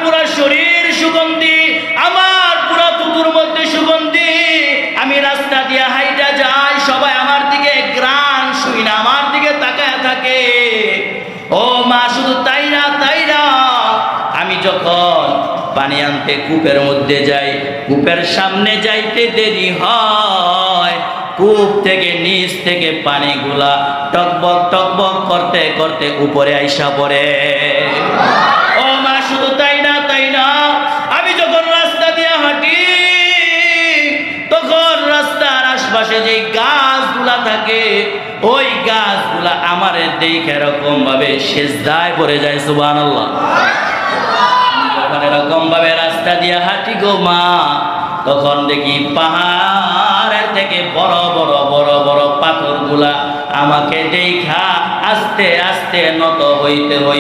পুরো শরীর সুগন্ধি, আমার পুরো থুতুর মধ্যে সুগন্ধি। আমি রাস্তা দিয়ে হাইটা যাই, সবাই আমার দিকে গ্রান শুই না আমার দিকে তাকায় থাকে। ও মা, শুধু তাই না, আমি যখন পানি আনতে কূপের মধ্যে যাই, কূপের সামনে যাইতে দেরি হয়, কূপ থেকে নিচ থেকে পানিগুলা টকবক টকবক করতে করতে উপরে আইসা পড়ে। ও মা, শুধু তাই না, আমি যখন রাস্তা দিয়ে হাঁটি, তখন রাস্তার আশপাশে যে গাছগুলা থাকে, ওই গাছগুলা আমার দেখে এরকম ভাবে সেজদায় পড়ে যায়। সুবহানাল্লাহ। যখন এরকম ভাবে রাস্তা দিয়ে হাঁটি গো মা, তখন দেখি পাহাড়ের থেকে বড় বড় বড় বড় পাথরগুলা আমাকে দেখা আস্তে আস্তে নত হইতে হইতে